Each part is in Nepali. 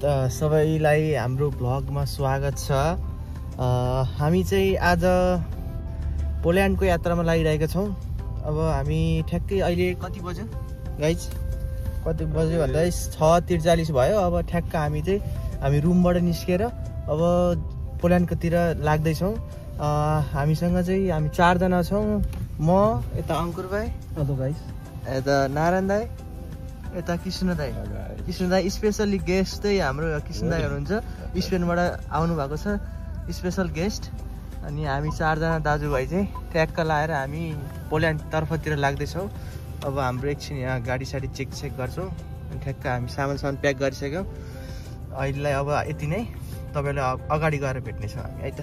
सबैलाई हाम्रो भ्लगमा स्वागत छ। हामी चाहिँ आज पोल्यान्डको यात्रामा लागिरहेका छौँ। अब हामी ठ्याक्कै अहिले कति बज्यो गाइज? कति बज्यो भन्दा 6:43 भयो। अब ठ्याक्क हामी रुमबाट निस्केर अब पोल्यान्डकोतिर लाग्दैछौँ। हामीसँग चाहिँ हामी 4 जना छौँ। म यता अङ्कुर भाइ, हेलो गाइज, यता नारायण दाई, यता कृष्ण दाई। कृष्ण दाई स्पेसली गेस्ट चाहिँ हाम्रो कृष्ण दाई हुनुहुन्छ, स्पेनबाट आउनु भएको छ, स्पेसल गेस्ट। अनि हामी 4 जना दाजुभाइ चाहिँ ट्र्याक्क लाएर हामी पोल्यान्ड तर्फतिर लाग्दैछौँ। अब हाम्रो एकछिन यहाँ गाडी साडी चेक गर्छौँ। ठ्याक्क हामी सामान प्याक गरिसक्यौँ। अहिलेलाई अब यति नै, तपाईँलाई अगाडि गएर भेट्नेछौँ हामी है त।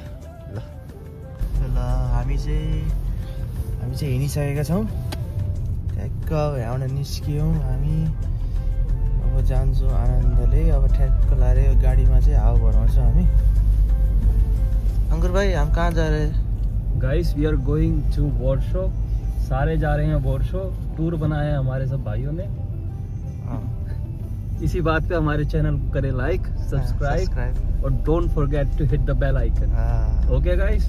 ल हामी चाहिँ हिँडिसकेका छौँ। ठ्याक्क यहाँबाट निस्क्यौँ हामी। अब जान्छौँ आनन्दले। अब ठ्याक्क लाएर गाडीमा चाहिँ हावा भराउँछौँ हामी। अंकुर भाई हम कहाँ जा रहे हैं? Guys we are going to Warsaw. सारे जा रहे हैं वॉर्सो। टूर बनाया है हमारे सब भाइयों ने। इसी बात पे हमारे चैनल को करें लाइक, सब्सक्राइब और don't forget to hit the bell icon. Okay guys,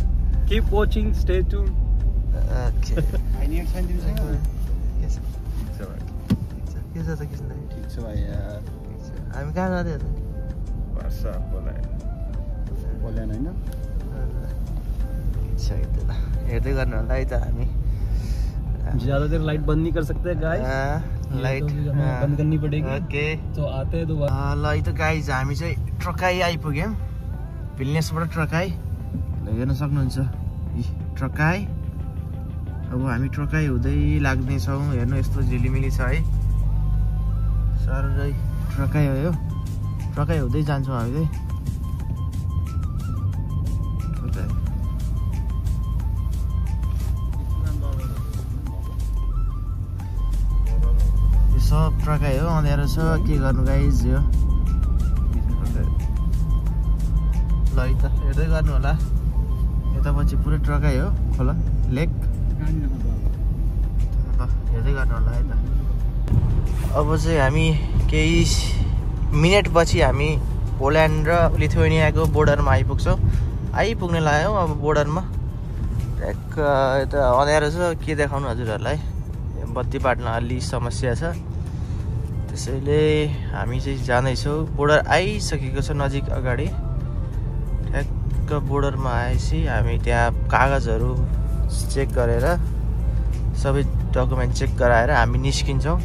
keep watching, stay tuned. Okay I need send के छ त किन दाइ? ठीक छ भाइ यार। हामी कहाँ जाँदै हो? वर्षा पोल्यान्ड हैन? हेर्दै गर्नु होला है त। हामी ज्यादा देर लाइट बंद नहीं कर सकते गाइस। लाइट बंद करनी पड़ेगी। ओके तो आते हैं दोबारा। ल त गाइज हामी चाहिँ ट्रकाई आइपुग्यौँ। भिल्नेसबाट ट्रकाई हेर्न सक्नुहुन्छ। ट्रकाई। अब हामी ट्रकाई हुँदै लाग्नेछौँ। हेर्नु यस्तो झिलिमिली छ है। साह्रै ट्रकाई हो यो। ट्रकाई हुँदै जान्छौँ हामी चाहिँ। सब ट्रकाई हो। अँध्यारो छ, के गर्नु गाइज यो। ल है त हेर्दै गर्नु होला। यता पछि पुरै ट्रकाई हो। खोला लेक। ल हेर्दै गर्नु होला है त। अब चाहिँ हामी केही मिनटपछि हामी पोल्यान्ड र लिथुएनियाको बोर्डरमा आइपुग्ने लाग्यौँ। अब बोर्डरमा ट्याक्क यता अँध्यारो छ। के देखाउनु हजुरहरूलाई? बत्ती बाट्न अलि समस्या छ, त्यसैले हामी चाहिँ जाँदैछौँ। बोर्डर आइसकेको छ नजिक अगाडि। ठ्याक्क बोर्डरमा आएपछि हामी त्यहाँ कागजहरू चेक गरेर सबै डकुमेन्ट चेक गराएर हामी निस्किन्छौँ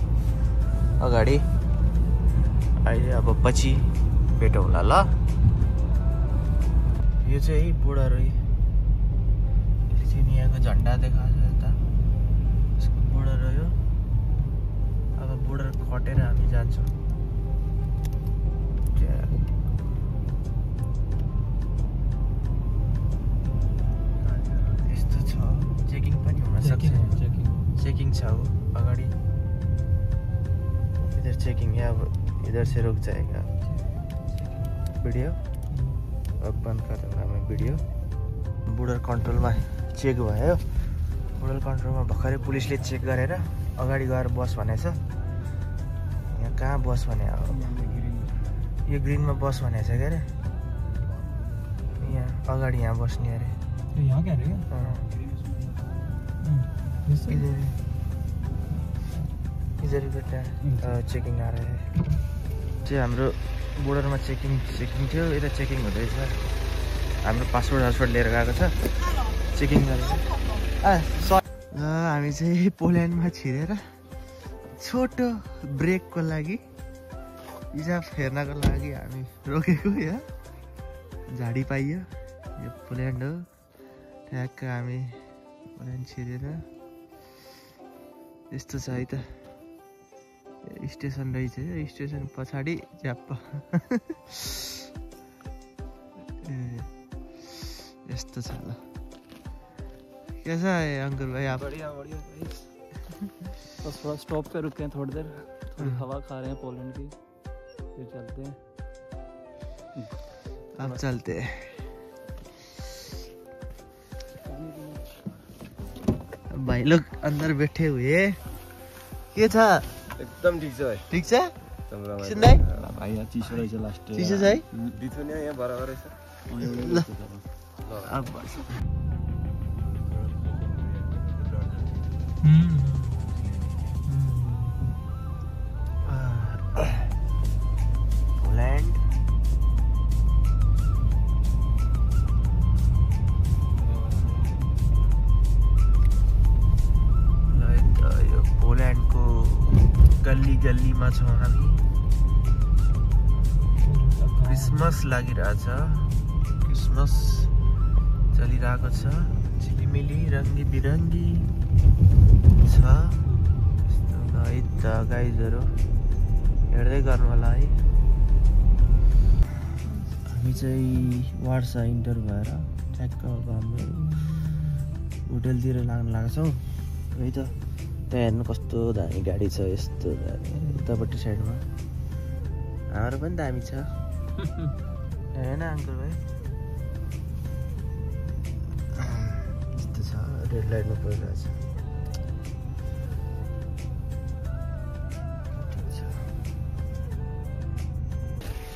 अगाडि। अहिले अब पछि भेटौँला ल। यो चाहिँ बोर्डर हो। लिथुएनियाको झन्डा देखाएको छ यता। यसको बोर्डर हो यो। अब बोर्डर खटेर हामी जान्छौँ। यस्तो छ। चेकिङ पनि हुनसक्छ। चेकिङ छ अगाडि। इधर चेकिङ है। अब इधर से रुक जाएगा वीडियो। अब बंद कर दूंगा मैं वीडियो। बोर्डर कन्ट्रोलमा चेक भयो। बोर्डर कन्ट्रोलमा भर्खरै पुलिसले चेक गरेर अगाडि गएर बस भनेछ। यहाँ कहाँ बस भने हो? यो ग्रिनमा बस भनेछ के अरे। यहाँ अगाडि यहाँ बस्ने अरे। यहाँ क्या अरे? इधर बेटा चेकिङ आ रहा है। चाहिँ हाम्रो बोर्डरमा चेकिङ थियो। यता चेकिङ हुँदैछ। हाम्रो पासपोर्ट लिएर गएको छ। चेकिङ गरेर हामी चाहिँ पोल्यान्डमा छिरेर छोटो ब्रेकको लागि, हिसाब फेर्नको लागि हामी रोकेको। यहाँ झाडी पाइयो। यो पोल्यान्ड हो। ठ्याक्क हामी पोल्यान्ड छिरेर यस्तो छ है त। स्टेसन रहेछ। स्टेसन पछाडि झ्याप्प यस्तो छ। ल कैसा है अंकुर भाई आप? बढ़िया बढ़िया। बस थोड़ा स्टॉप पे रुके हैं थोड़ी देर, थोड़ी हवा खा रहे हैं पोलैंड की, फिर चलते हैं। अब चलते हैं। भाई लोग अंदर बैठे हुए। के था? एकदम ठीक छ भाइ। ठीक छ? किसन दाइ भाइ यहाँ चिसो रहेछ लास्ट चिसो छ है दिथो नि यहाँ बराबर रहेछ ल पोल्यान्ड यो पोल्यान्डको गल्ली गल्लीमा छौँ हामी क्रिसमस लागिरहेछ क्रिसमस चलिरहेको छ झिलिमिली रङ्गी बिरङ्गी छ है त गाइजहरू हेर्दै गर्नु होला है हामी चाहिँ वार्सा इन्टर भएर ठ्याक्क अब हाम्रो होटेलतिर लाग्न लाग्छौँ है त त्यहाँ हेर्नु कस्तो दामी गाडी छ यस्तो दामी यतापट्टि साइडमा हाम्रो पनि दामी छ होइन अङ्कल भाइ यस्तो छ रेड लाइटमा परिरहेछ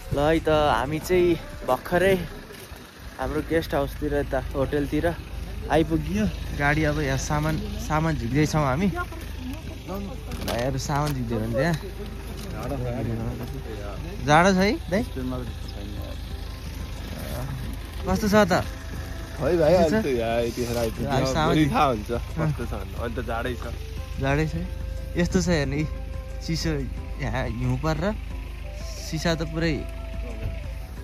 ल है त हामी चाहिँ भर्खरै हाम्रो गेस्ट हाउसतिर त होटेलतिर आइपुग्यो गाडी अब यहाँ सामान झिक्दैछौँ हामी भाइहरू सामान झिक्दियो भने त्यहाँ जाडो छ है दाइ कस्तो छ त है भाइ अहिले त यहाँ यतिखेर आइपुग्यो भोलि थाहा हुन्छ कस्तो छ भने अहिले त जाडै छ यस्तो छ हेर्ने चिसो यहाँ हिउँ परेर सिसा त पुरै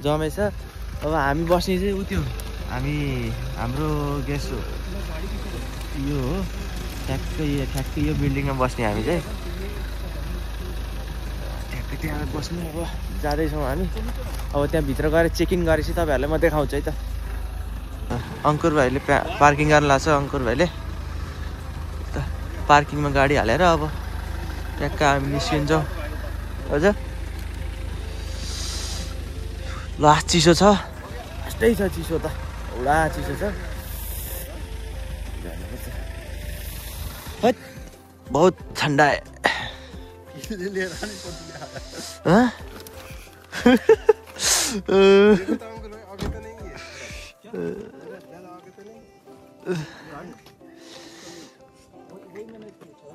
जमेछ अब हामी बस्ने चाहिँ उत्यो हाम्रो गेस्ट हो यो हो ठ्याक्कै यो बिल्डिङमा बस्ने हामी चाहिँ ठ्याक्कै त्यहाँ बस्ने अब जाँदैछौँ हामी अब त्यहाँभित्र गएर चेक इन गरेपछि तपाईँहरूलाई म देखाउँछु है त अङ्कुर भाइले पार्किङ गर्न लाग्छ अङ्कुर भाइले पार्किङमा गाडी हालेर अब ट्याक्क हामी निस्किन्छौँ हजुर ल चिसो छ यस्तै छ चिसो त औडा चिसो छ बहुत ठन्डा है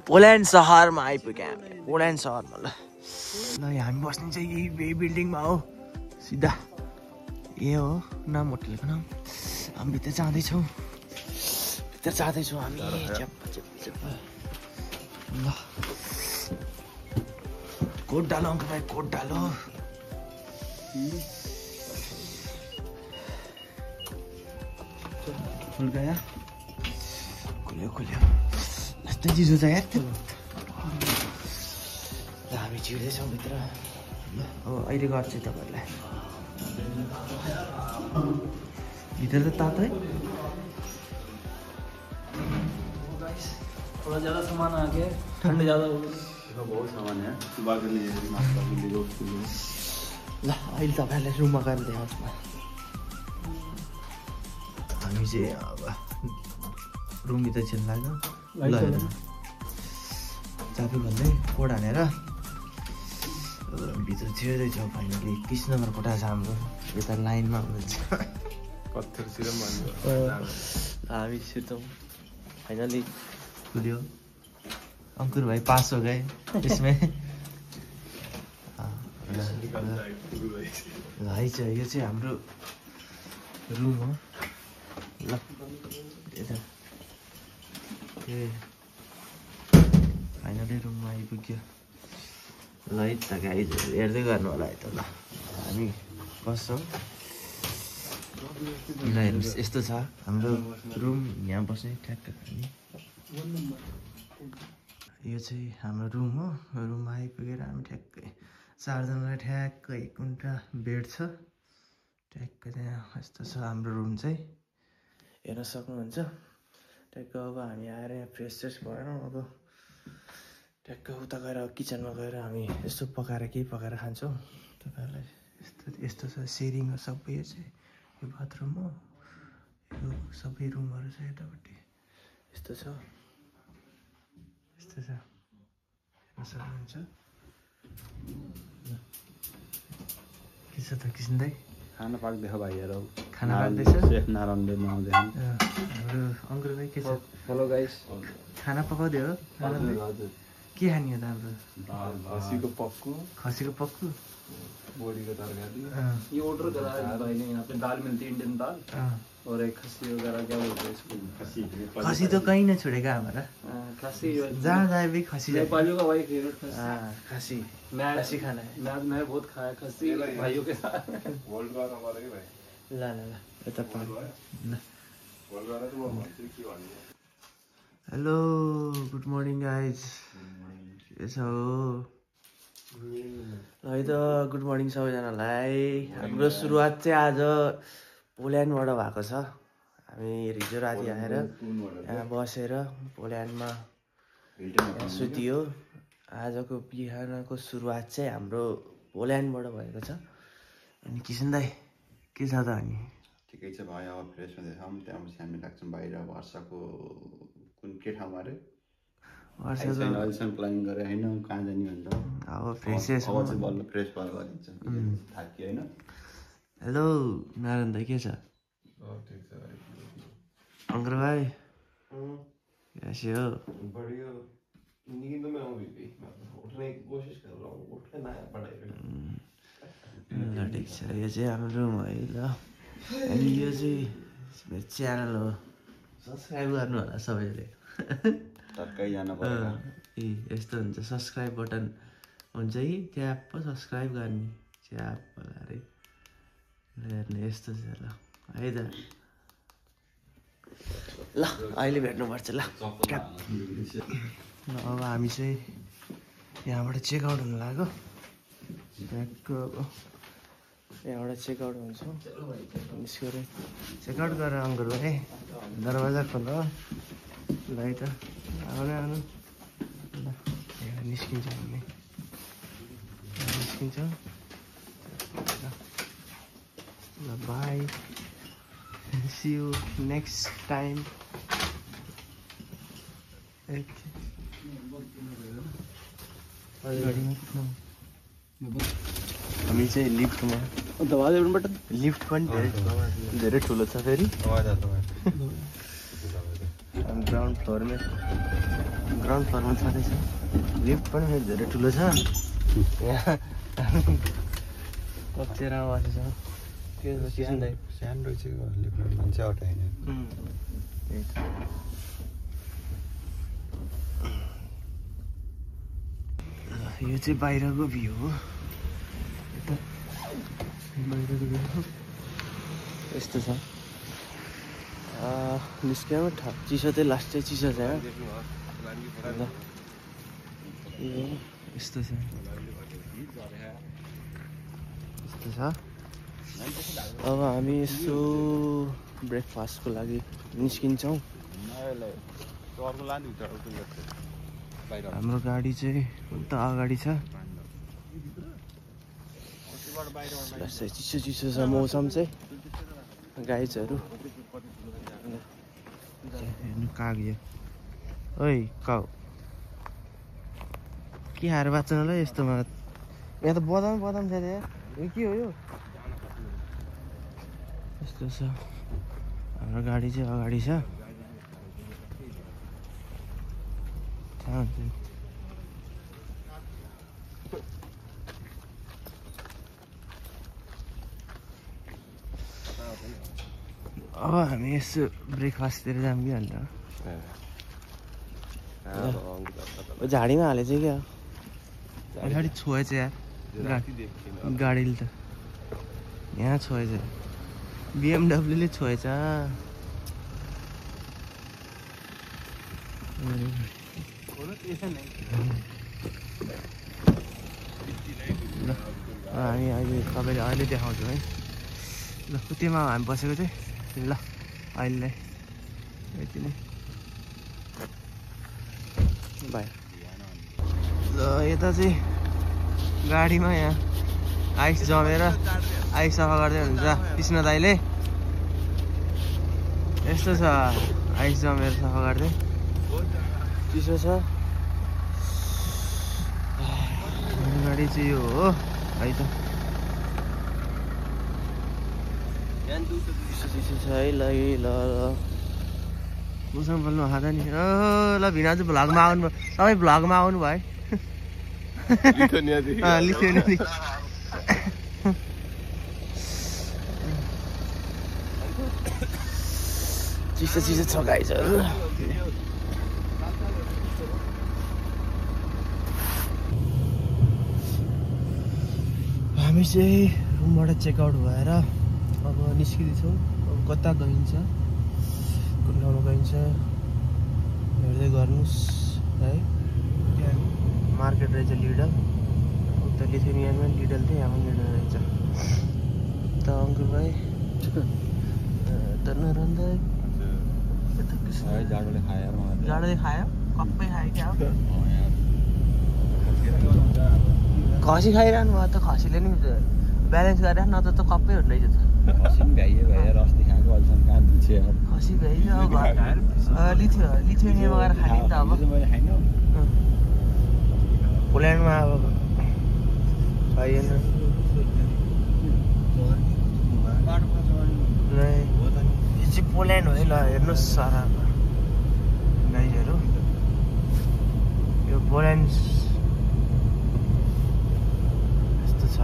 पोल्यान्ड सहरमा आइपुग्यो पोल्यान्ड सहरमा ल हामी बस्ने चाहिँ यही बिल्डिङमा हो सिधा ए हो नाम होटेलको नाम हामी भित्र जाँदैछौँ हामी ल कोट डालो अङ्कल भाइ कोट डालो खुल गया खुल्यो यस्तै चिसो छ यार हामी छिर्दैछौँ भित्र अब अहिले गर्छु तपाईँहरूलाई भित्र त तातो है थोड़ा ज़्यादा सामान आ गया ठंड ज़्यादा हो गई बहुत सामान है सुबह के लिए नाश्ता के लिए रोज के लिए ल अहिले तपाईँहरूलाई रुममा गएर देखाउँछु म हामी चाहिँ अब रुमभित्र छिर्नु लाग्यो ल चाबी भन्दै कोड हानेर भित्र छिर्दैछौँ फाइनली 30 नम्बर कोठा छ हाम्रो यता लाइनमा हुनुहुन्छ हामी छिर्छौँ फाइनली खुल्यो अंकुर भाई पास हो गए इसमें भाइ चाहिँ यो चाहिँ हाम्रो रुम हो ल फाइनली रुममा आइपुग्यो ल है त गाइज हेर्दै गर्नु होला है त ल हामी बस्छौँ ल हेर्नुहोस् यस्तो छ हाम्रो रुम यहाँ बस्ने ठ्याक्क हामी यो चाहिँ हाम्रो रुम हो रुममा आइपुगेर हामी ठ्याक्कै चारजनालाई ठ्याक्क एक कुन्टा बेड छ ठ्याक्क त्यहाँ यस्तो छ हाम्रो रुम चाहिँ हेर्न सक्नुहुन्छ ठ्याक्क अब हामी आएर यहाँ फ्रेस फ्रेस भएर अब ठ्याक्क उता गएर किचनमा गएर हामी यस्तो पकाएर केही पकाएर खान्छौँ तपाईँहरूलाई यस्तो छ सेयरिङ हो सबै यो चाहिँ यो बाथरुम हो यो सबै रुमहरू छ यतापट्टि यस्तो छ हेर्न सक्नुहुन्छ ल के छ त किसिम दाइ? खाना पाक्दैछ भाइहरु। खाना पाक्दैछ? सेफ नारायणले बनाउँदै छन्। हाम्रो अङ्कल भाइ के छ? Hello guys. खाना पकाउँदै हो? हजुर। के खाने हो त हाम्रो? खसीको पक्कु। खसीको पक्कु? बोडीको तरकारी। ये ऑर्डर करा है भाई ने, यहाँ पे दाल मिलती है इंडियन दाल। और एक खसी वगैरह क्या बोलते हैं इसको? खसी तो कहीं नहीं छोड़ेगा हमारा। खसी जहाँ जाए भी खसी। नेपालियों का भाई फेवरेट खसी। खसी। खसी खाना है। मैं बहुत खाया खसी भाइयों के साथ। वर्ल्ड वार हमारा के भाइ ल ल ल यता पानी ल वर्ल्ड वार त म भन्छु के भन्नु हेलो गुड मर्निङ गाइज के छ हो है त गुड मर्निङ सबैजनालाई हाम्रो सुरुवात चाहिँ आज पोल्यान्डबाट भएको छ हामी हिजो राति आएर यहाँ बसेर पोल्यान्डमा सुतियो आजको बिहानको सुरुवात चाहिँ हाम्रो पोल्यान्डबाट भएको छ अनि किसन दाइ के छ त अनि ठिकै छ भाइ अब फ्रेस हुँदैछौँ त्यहाँपछि हामी लाग्छौँ बाहिर वर्षको कुन के ठाउँमा अरे वर्षको अहिलेसम्म प्लानिङ गरेँ होइन कहाँ जाने भनेर अब फ्रेसेस अब चाहिँ बल्ल फ्रेस भएर गरिन्छ थाकियो होइन हेलो नारायण दाइ के छ ठिक छ अङ्ग्र भाइ कैसे हो बढ़िया नींद में हूँ भी उठने की कोशिश कर रहा हूँ उठने ना पड़े ल ठिक छ यो चाहिँ हाम्रो रुम है ल अनि यो चाहिँ मेरो च्यानल हो सब्सक्राइब गर्नु होला सबैले टक्कै जानु पर्यो ए यस्तो हुन्छ सब्सक्राइब बटन हुन्छ कि ट्याप सब्सक्राइब गर्ने च्याप अरे हेर्ने यस्तो छ ल है त ल अहिले भेट्नुपर्छ ल ट्याप ल अब हामी चाहिँ यहाँबाट चेकआउट हुनु लाग्यो यहाँबाट चेकआउट हुन्छौँ निस्केर चेकआउट गरेर अङ्कल भाइ दरवाजा खोल ल है त आउनु आउनु ल यहाँ निस्किन्छौँ हामी निस्किन्छौँ ल bye see you next time हामी चाहिँ लिफ्टमा लिफ्ट पनि धेरै ठुलो छ फेरि ग्राउन्ड फ्लोरमा छँदैछ लिफ्ट पनि फेरि धेरै ठुलो छ यहाँ कचेरामा बसेछ के किसन दाइ सानो रहेछ लिफ्टमा मान्छे हटाएन त्यही त यो चाहिँ बाहिरको भ्यू हो बाहिरको भ्यू यस्तो छ निस्क्यामा चिसो चाहिँ लास्ट चाहिँ चिसो छ यस्तो छ यस्तो छ अब हामी यसो ब्रेकफास्टको लागि निस्किन्छौँ हाम्रो गाडी चाहिँ उता अगाडि छ चिसो चिसो छ मौसम चाहिँ गाइजहरू हेर्नु काग्यो ओइ काउ के खाएर बाँच्नु होला यस्तोमा यहाँ त बदाम बदाम छ त्यहाँ यो के हो यो यस्तो छ हाम्रो गाडी चाहिँ अगाडि छ अब हामी यसो ब्रेकफास्टतिर जाऊँ कि अन्त झाडीमा हालेछ क्या अगाडि छोएछ यार गाडीले त यहाँ छोएछ बिएमडब्ल्यूले छोएछ ल हामी अहिले तपाईँले अहिले देखाउँछु है ल त्योमा हामी बसेको चाहिँ ल अहिले यति नै बाई ल यता चाहिँ गाडीमा यहाँ आइस जमेर आइस सफा गर्दै हुन्छ कृष्ण दाइले यस्तो छ आइस जमेर सफा गर्दै चिसो छ गाडी चाहिँ यो हो है त है ल ल मसँग बोल्नु खाँदा नि ल भिना चाहिँ भ्लगमा आउनु भयो तपाईँ भ्लगमा आउनु भयो लिथुनियादेखि चिसो छ गाइजहरू हामी चाहिँ रुमबाट चेकआउट भएर अब निस्किँदैछौँ अब कता गइन्छ कुन ठाउँमा गइन्छ हेर्दै गर्नुहोस् है त्यहाँ मार्केट रहेछ लिडल उता लिथुनियामा लिडल थियो यहाँ लिडल रहेछ त अङ्कुल भाइ त नरन्दा जाडोले खायो कप्पै खायो क्या खसी खाइरहनु भयो त खसीले नि ब्यालेन्स गरेर न त कप्पै हुँदै रहेछ खसी भ्याइयो अब लिथुनियामा गएर खाने नि त अब पोल्यान्डमा अब छैन यो चाहिँ पोल्यान्ड हो है ल हेर्नुहोस् सारा गाइजहरू यो पोल्यान्ड यस्तो छ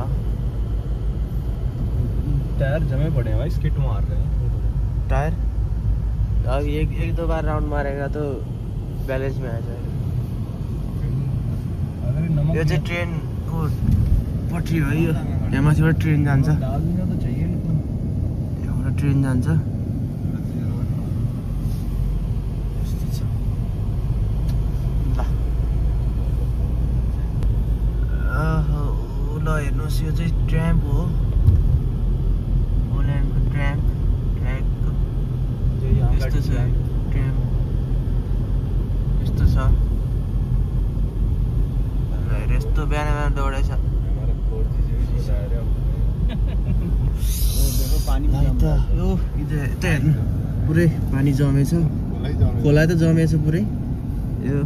टायर जमे पड़े हैं भाई स्किट मार रहे हैं टायर अब एक दो बार राउंड मारेगा तो बैलेंस में आ जाएगा यो चाहिँ ट्रेनको पटरी हो यो यहाँ माथिबाट ट्रेन जान्छ यहाँबाट ट्रेन जान्छ ल हेर्नुहोस् यो चाहिँ ट्र्याम्प हो पोल्यान्डको ट्र्याम्प ट्र्याकको यस्तो छ ट्र्याम्प यस्तो छ यस्तो बिहान बिहान दौडेछ यो यता हेर्नु पुरै पानी जमेछ खोला त जमेछ पुरै यो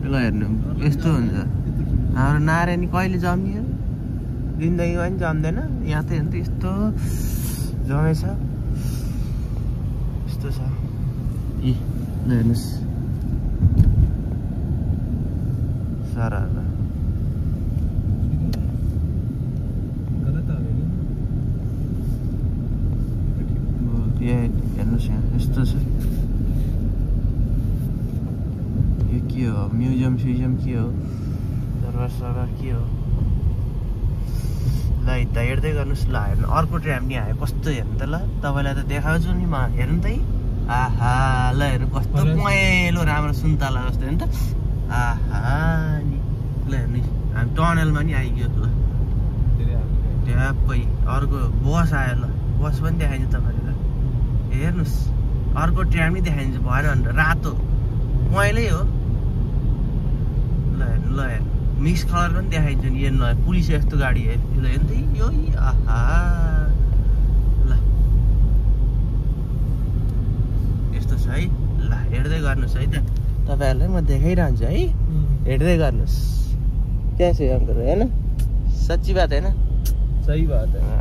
ल हेर्नु यस्तो हुन्छ हाम्रो नारायणी कहिले जम्नियो जिन्दगीमा पनि जम्दैन यहाँ त हेर्नु त यस्तो जमेछ यस्तो छ ल हेर्नुहोस् सारा यहाँ हेर्नुहोस् यहाँ यस्तो छ यो के हो म्युजियम स्युजियम के हो दरबार सरबार के हो ल यता हेर्दै गर्नुहोस् ल हेर्नु अर्को ट्र्याम नि आयो कस्तो हेर्नु त ल तपाईँलाई त देखाउँछु नि म हेर्नु त आहा ल हेर्नु कस्तो पहेँलो राम्रो सुन्तला जस्तो हेर्नु त आहा नि ल हेर्नु हामी टनलमा नि आइगयो ल ट्याप्पै अर्को बस आयो ल बस पनि देखाइन्छ तपाईँले हेर्नुहोस् अर्को ट्र्याम नि देखाइन्छ भएन भनेर रातो पहेँलै हो ल हेर्नु मिक्स कलर पनि देखाइन्छ नि हेर्नु पुलिस यस्तो गाडी हेर्नु त यो आहा ल यस्तो छ है ल हेर्दै गर्नुहोस् है त तपाईँहरूलाई म देखाइरहन्छु है हेर्दै गर्नुहोस् क्या छ अङ्कल होइन सच्ची बात होइन सही बात है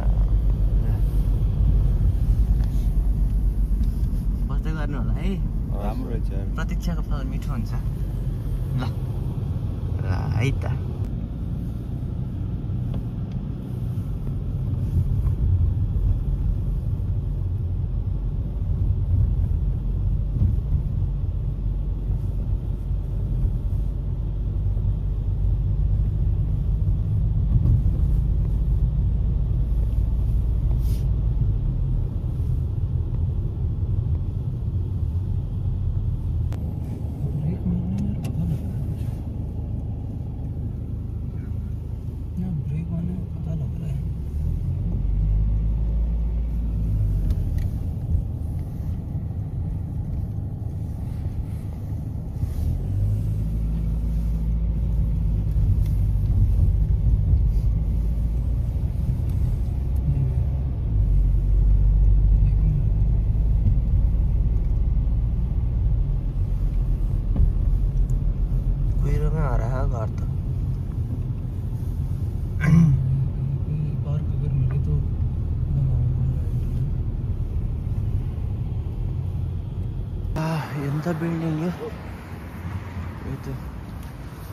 बस्दै गर्नु होला है राम्रो रहेछ प्रतीक्षाको फल मिठो हुन्छ ल है त घर त पार्क अगर मिले तो अन्त बिल्डिङ यो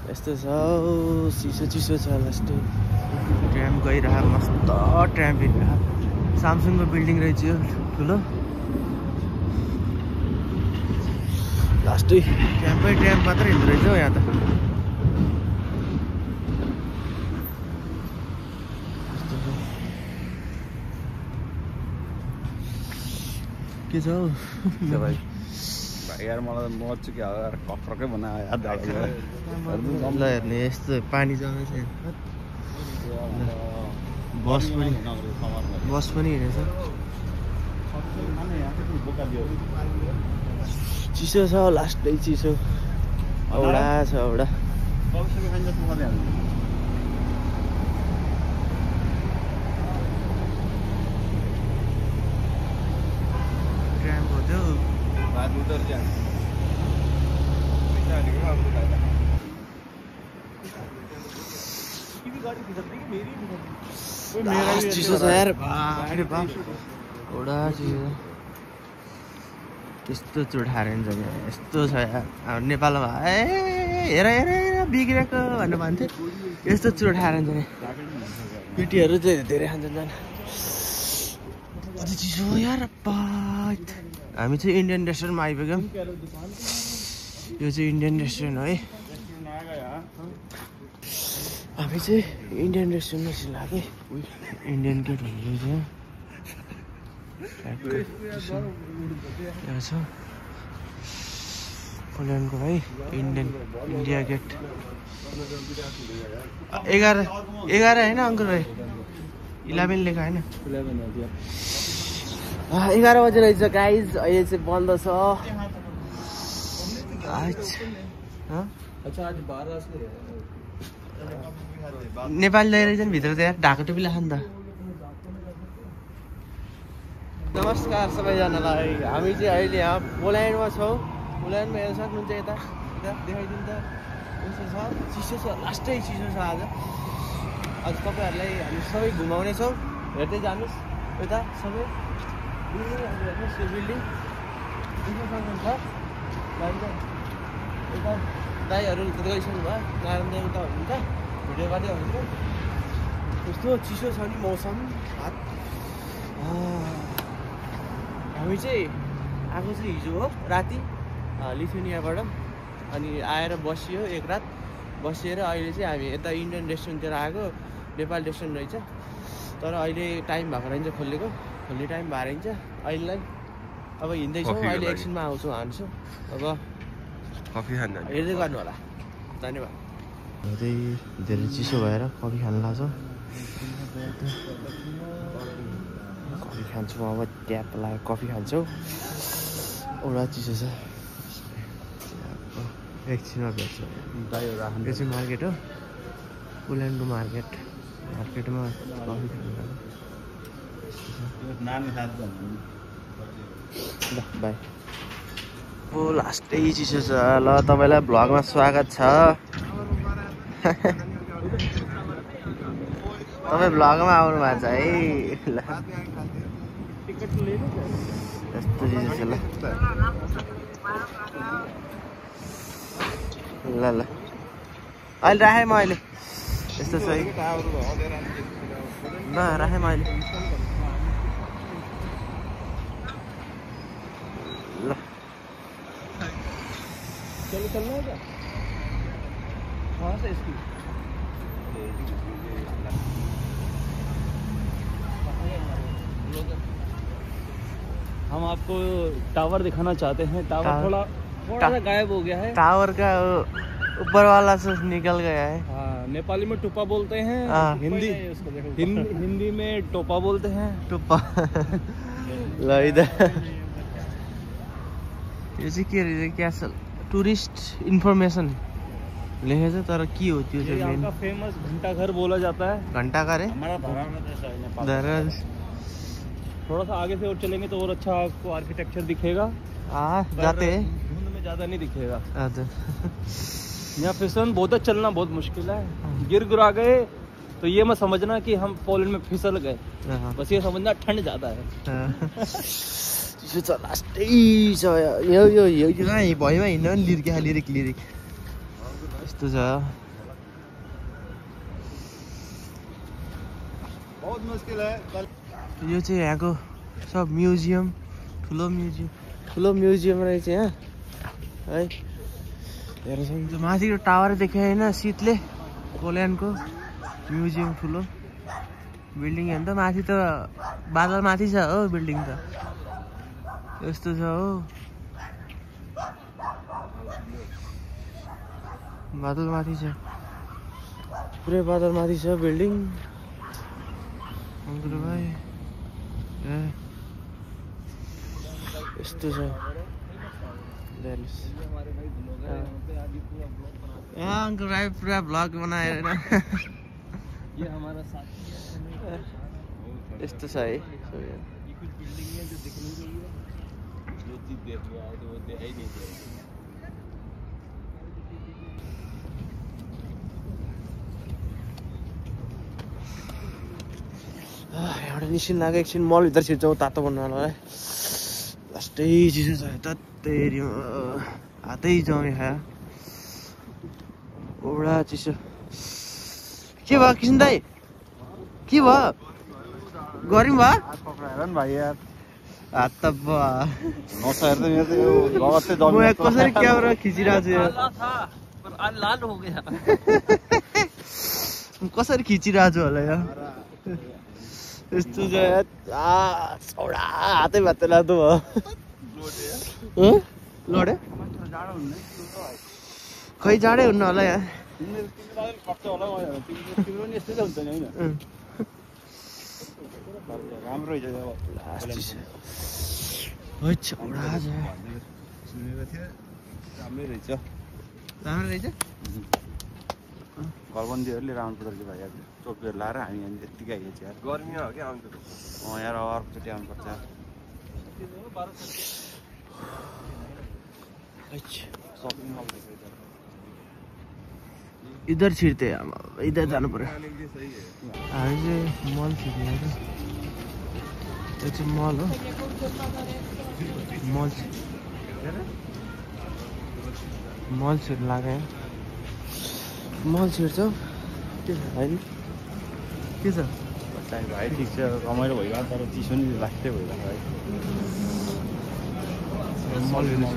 यस्तो छ चिसो चिसो छ लास्टै ट्राम गइरह मस्त ट्राम हिँडिरह सामसङको बिल्डिङ रहेछ यो ठुलो लास्टै ट्रामकै ट्राम मात्रै हिँड्दो रहेछ हौ यहाँ त के छ हौ भाइ यार मलाई मज चुक्यो यार कफरकै बनायो याद ल हेर्ने यस्तो पानी जमेछ बस पनि हिँडेछ चिसो छ लास्टै चिसो औडा छ औडा ट्राम हो त्यो चिसो छ यार बाफ औडा चिसो यस्तो चुठाएर हुन्छ नि यस्तो छ यार हाम्रो नेपालमा हेर हेर बिग्रेको भनेर भन्थ्यो यस्तो चुठाएर हुन्छ नि पिटीहरू चाहिँ धेरै खान्छ झन् चिसो यार पात हामी चाहिँ इन्डियन रेस्टुरेन्टमा आइपुग्यौँ यो चाहिँ इन्डियन रेस्टुरेन्ट है हामी चाहिँ इन्डियन रेस्टुरेन्टमा चाहिँ लाग्यो इन्डियन गेट भन्ने यहाँ छ पोल्यान्डको है इन्डिया गेट 11 होइन अङ्कल भाइ 11 लेखा होइन 11 बजे रहेछ गाइज अहिले चाहिँ बन्द छ नेपाली ल्याइरहेछ नि भित्र त यार ढाको टोपी लाख नि त नमस्कार सबैजनालाई हामी चाहिँ अहिले यहाँ पोल्यान्डमा छौँ पोल्यान्डमा हेर्न सक्नुहुन्छ यता देखाइदिनु त कस्तो छ चिसो छ लास्टै चिसो छ आज तपाईँहरूलाई हामी सबै घुमाउनेछौँ हेर्दै जानुहोस् यता सबै बिल्डिङहरू हेर्नुहोस् यो बिल्डिङ देख्न सक्नुहुन्छ यता दाईहरू गइसक्नु भयो नारायण दाई उता हुनुहुन्छ भिडियो गर्दै हुनुहुन्छ यस्तो चिसो छ नि मौसम हामी चाहिँ आएको चाहिँ हिजो हो राति लिथुनियाबाट अनि आएर बसियो एक रात बसिएर अहिले चाहिँ हामी यता इन्डियन रेस्टुरेन्टतिर आएको नेपाल रेस्टुरेन्ट रहेछ तर अहिले टाइम भएको रहन्छ खोल्ने टाइम भएर रहन्छ अहिलेलाई अब हिँड्दैछौँ अहिले एकछिनमा आउँछौँ हान्छौँ अब कफी खान हेर्दै गर्नु होला धन्यवाद धेरै चिसो भएर कफी खान लाग्छ कफी खान्छौँ अब ट्याप लगाएर कफी खान्छौँ औडा चिसो छ एकछिनमा भेट्छौँ यो चाहिँ मार्केट हो पोल्यान्डको मार्केटमा कफी खानु ल बाई ओ लास्टै चिसो छ ल तपाईँलाई भ्लगमा स्वागत छ तपाईँ भ्लगमा आउनु भएको छ है ल यस्तो चिसो छ ल ल अहिले राखेँ म अहिले यस्तो छ है ल राखेँ म अहिले ल चलो चलना है क्या कहाँ से इसकी हम आपको टावर दिखाना चाहते हैं टावर थोड़ा सा गायब हो गया है टावर का ऊपर वाला से निकल गया है हाँ नेपाली में टुप्पा बोलते हैं हिंदी में टोपा बोलते हैं टुप्पा ल इधर यो चाहिँ के रहेछ क्या टुरिस्ट इन्फर्मेसन लेखेछ तर के हो त्यो चाहिँ यहाँ का फेमस घंटा घर बोला जाता है घंटा घर है थोड़ा सा आगे से और चलेंगे तो और अच्छा आपको आर्किटेक्चर दिखेगा जाते हैं धुंध में ज्यादा नहीं दिखेगा अच्छा यहाँ फिसलन बहुत चलना बहुत मुश्किल है गिर गिरा गए तो ये मत समझना कि हम पोलैंड में फिसल गए बस ये समझना ठंड ज्यादा है चिसो छ लास्टै छ यो कहाँ भैमा हिँड्न नि लिरिक यस्तो छ बहुत मुश्किल है यो चाहिँ यहाँको सब म्युजियम ठुलो म्युजियम रहेछ यहाँ है हेर्न सक्नुहुन्छ माथिको टावर देखायो होइन शीतले पोल्यान्डको म्युजियम ठुलो बिल्डिङ हेर्नु त माथि त बादल माथि छ हो बिल्डिङ त यस्तो छ हो बादल माथि छ पुरै बादल माथि छ बिल्डिङ अङ्कुर भाइ यस्तो छ अङ्कुर भाइ पुरा भ्लग बनाएर यस्तो छ है एउटा निस्किन लाग्यो एकछिन मलभित्र छिर्छौँ तातो बनाउनलाई लास्टै चिसो छ तत्तेरी हातै जमे खायो औडा चिसो के भयो किसन दाइ के भयो गरौँ भयो हात त कसरी क्यामेरा खिचिरहेको छु कसरी खिचिरहेको छु होला यहाँ यस्तो छ औडा हातै भातै लाग्दो भयो लोडे खै जाडै हुन्न होला यहाँ राम्रो रहेछ घरबन्दीहरूले राम्रो प्रकारले भइहाल्छ टोपीहरू लाएर हामी यहाँ त्यत्तिकै आइहाल्छ यार गर्मी हो क्या आउँछ यार अर्कोचोटि आउनुपर्छ शपिङ मल इधर छिर्ते इधर जानु पर्यो हामी चाहिँ मल छिर्ने यो चाहिँ मल हो मल छिर्नु लाग्यो मल छिर्छौँ के छ होइन के छ भाइ ठिक छ रमाइलो भइरहेको तर चिसो नि लास्टै भइरहेको है मल हेर्नु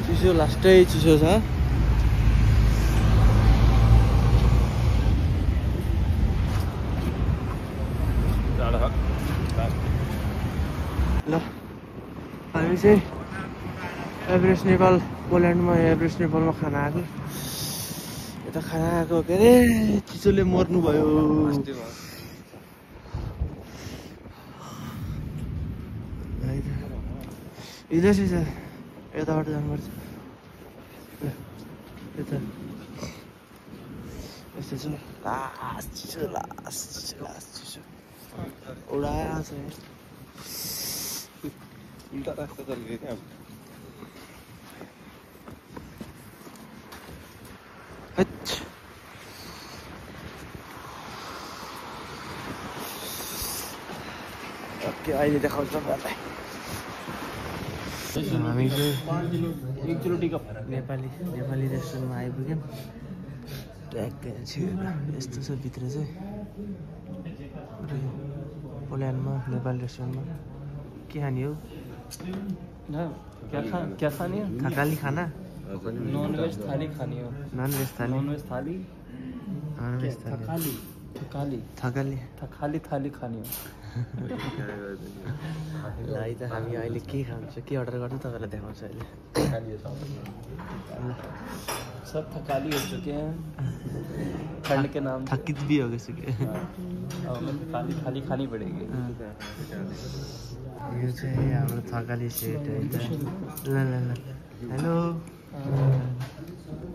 चिसो लास्टै चिसो छ ल हामी चाहिँ एभरेस्ट नेपाल पोल्यान्डमा एभरेस्ट नेपालमा खाना आएको यता खाना आएको के अरे चिसोले मर्नुभयो इधर चाहिँ छ यताबाट जानुपर्छ यता यस्तो छ लास्ट चिसो उडाएको छ उल्टा रास्ता चल्यो क्या ओके अहिले देखाउँछ तपाईँलाई हामी चाहिँ नेपाली रेस्टुरेन्टमा आइपुग्यौँ ट्याक्कै यस्तो छ भित्र चाहिँ पोल्यान्डमा नेपाली रेस्टुरेन्टमा के खाने हो क्या खाने हो थकाली खाना नॉनवेज थाली खानी हो नॉनवेज थाली थकाली थाली खानी हो ल है त हामी अहिले के खान्छ के अर्डर गर्छ तपाईँलाई देखाउँछु अहिले सब थकाली हो चुके हैं ठंड के नाम थकित भी हो गए खाली खाली खानी पड़ेगी यो चाहिँ हाम्रो थकाली सेट है त ल ल ल हेलो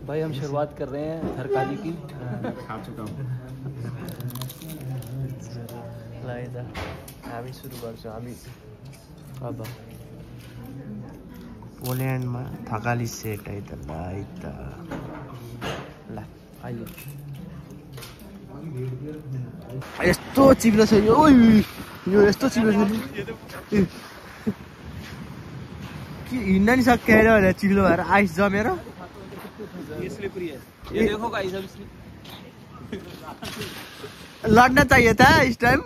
भाई हम शुरुआत कर रहे हैं थरकाली की खा चुका हूँ ल है त हामी सुरु गर्छौँ हामी अब पोल्यान्डमा थकाली सेट है त ल है त ल अहिले यस्तो चिप्लो छ यो यो यस्तो चिप्लो छ के हिँड्न नि सक्यो अरे भनेर चिप्लो भएर आइस जमेर ये स्लिपरी है ये देखो गाइस अब लड़ना चाहिए था इस टाइम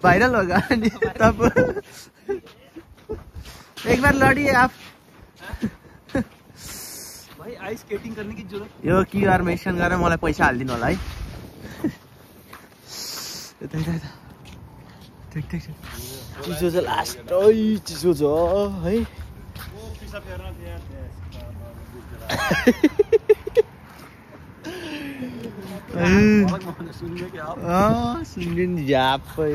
वायरल होगा तब एक बार लड़िए आप भाई आइस स्केटिंग करने की जरूरत यो क्यूआर मेन्सन गरेर मलाई पैसा हालिदिनु होला है चिसो छ लास्ट चिसो छ है सुनिए नि झ्यापै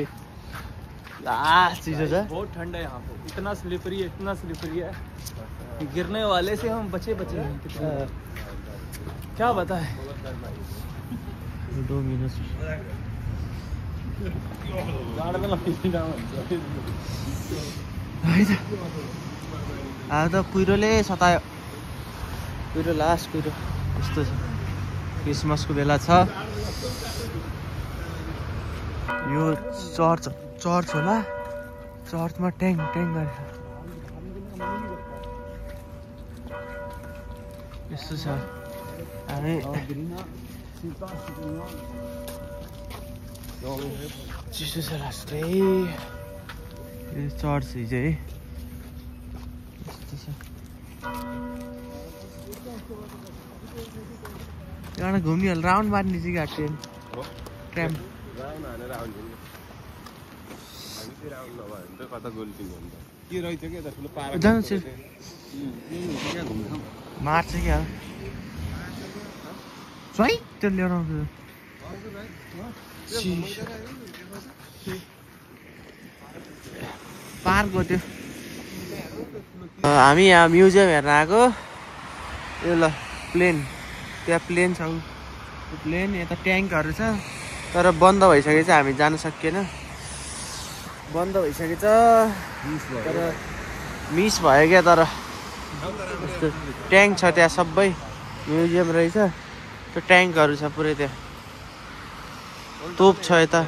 लास्ट चिसो छ बहुत ठंड है यहाँ पे इतना स्लिपरी है गिरने वाले से हम बचे हैं कितने क्या बताए डोमिनोस आज त कुहिरोले सतायो कुहिरो लास्ट कुहिरो यस्तो छ क्रिसमसको बेला छ यो चर्च होला चर्चमा ट्याङ गरेर यस्तो छ हामी चिसो छ लास्टै यो चर्च हिजो है यस्तो छ एउटा घुम्ने होला राउन्ड मार्ने चाहिँ घाँट्यो ट्राम मार्छ क्या स्वाइ त्यो ल्याउनु पार्क हो त्यो हामी यहाँ म्युजियम हेर्न आएको यो ल प्लेन त्यहाँ प्लेन छ प्लेन यता ट्याङ्कहरू छ तर बन्द भइसकेको छ हामी जान सकिएन बन्द भइसकेको छ तर मिस भयो क्या तर ट्याङ्क छ त्यहाँ सबै म्युजियम रहेछ त्यो ट्याङ्कहरू छ पुरै त्यहाँ तोप छ यता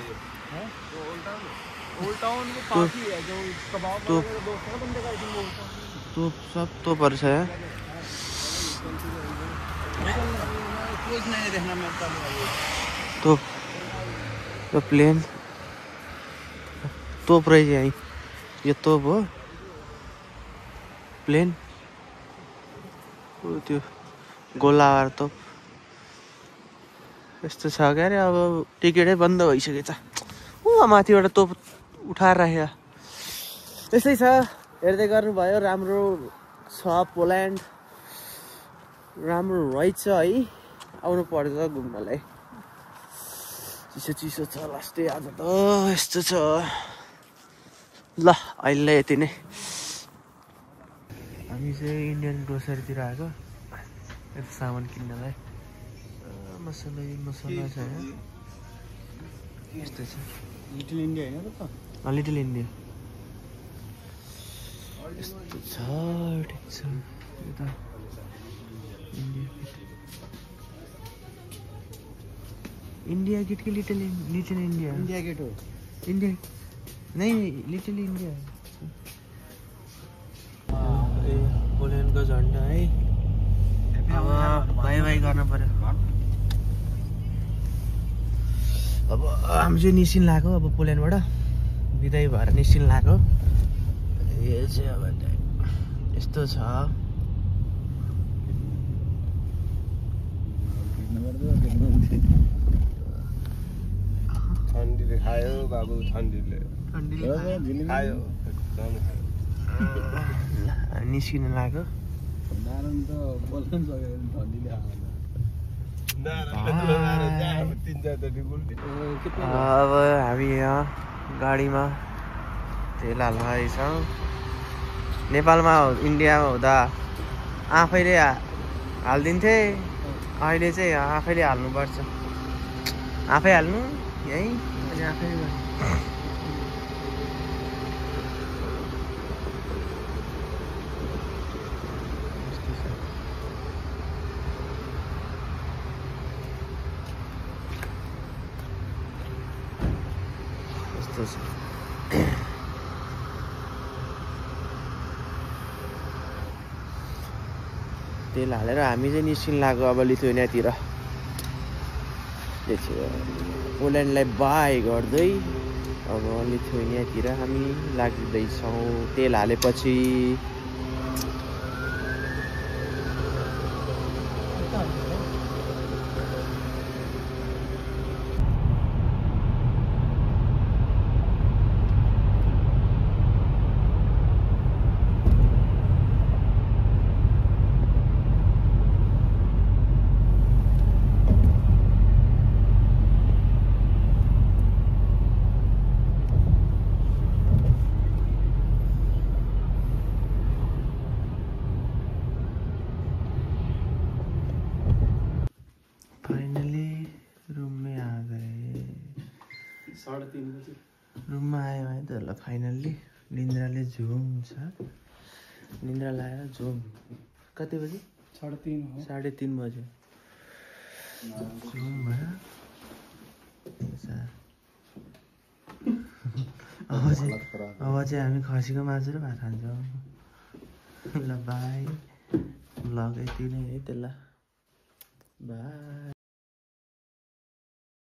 तोप सब तोपहरू छ यहाँ तोप यो प्लेन तोप रहेछ यहीँ यो तोप हो प्लेन त्यो गोलावार तोप यस्तो छ क्या अरे अब टिकटै बन्द भइसकेछ माथिबाट तोप उठाएर राखेको त्यस्तै छ हेर्दै गर्नुभयो राम्रो छ पोल्यान्ड राम्रो रहेछ है आउनु पर्छ घुम्नलाई चिसो छ लास्टै आज त यस्तो छ ल अहिले यति नै हामी चाहिँ इन्डियन ग्रोसरीतिर आएको यता सामान किन्नलाई मसला छ यस्तो छ लिटिल इन्डिया होइन त लिटिल इन्डिया यस्तो छ ठिक छ यता इंडिया गेट के लिटिल इंडिया इंडिया गेट हो इंडिया नहीं लिटिल इंडिया पोल्यान्डको झन्डा है अब बाई बाई गर्न पर्यो अब हामी चाहिँ निस्किन लाग्यो अब पोल्यान्डबाट बिदाई भएर निस्किन लाग्यो यो चाहिँ अब यस्तो छ खायो बाबु ठन्डीले खायो निस्किन लाग्यो नारायण त बोल्न सकेन ठन्डीले अब हामी यहाँ गाडीमा तेल हाल्दैछौँ नेपालमा इन्डियामा हुँदा आफैले हालिदिन्थे अहिले चाहिँ आफैले हाल्नुपर्छ आफै हाल्नु यही अनि आफै तेल हालेर हामी चाहिँ निस्किन लाग्यो अब लिथुएनियातिर पोल्यान्डलाई बाई गर्दै अब लिथुएनियातिर हामी लाग्दैछौँ तेल हालेपछि रुममा आयो है त ल फाइनल्ली निन्द्राले झुम छ निन्द्रा लाएर झुम कति बजे 3:30 बजे झुम भयो अब चाहिँ हामी खसीको मासु र भात खान्छौँ ल बाई ब्लग यति नै है त ल बाई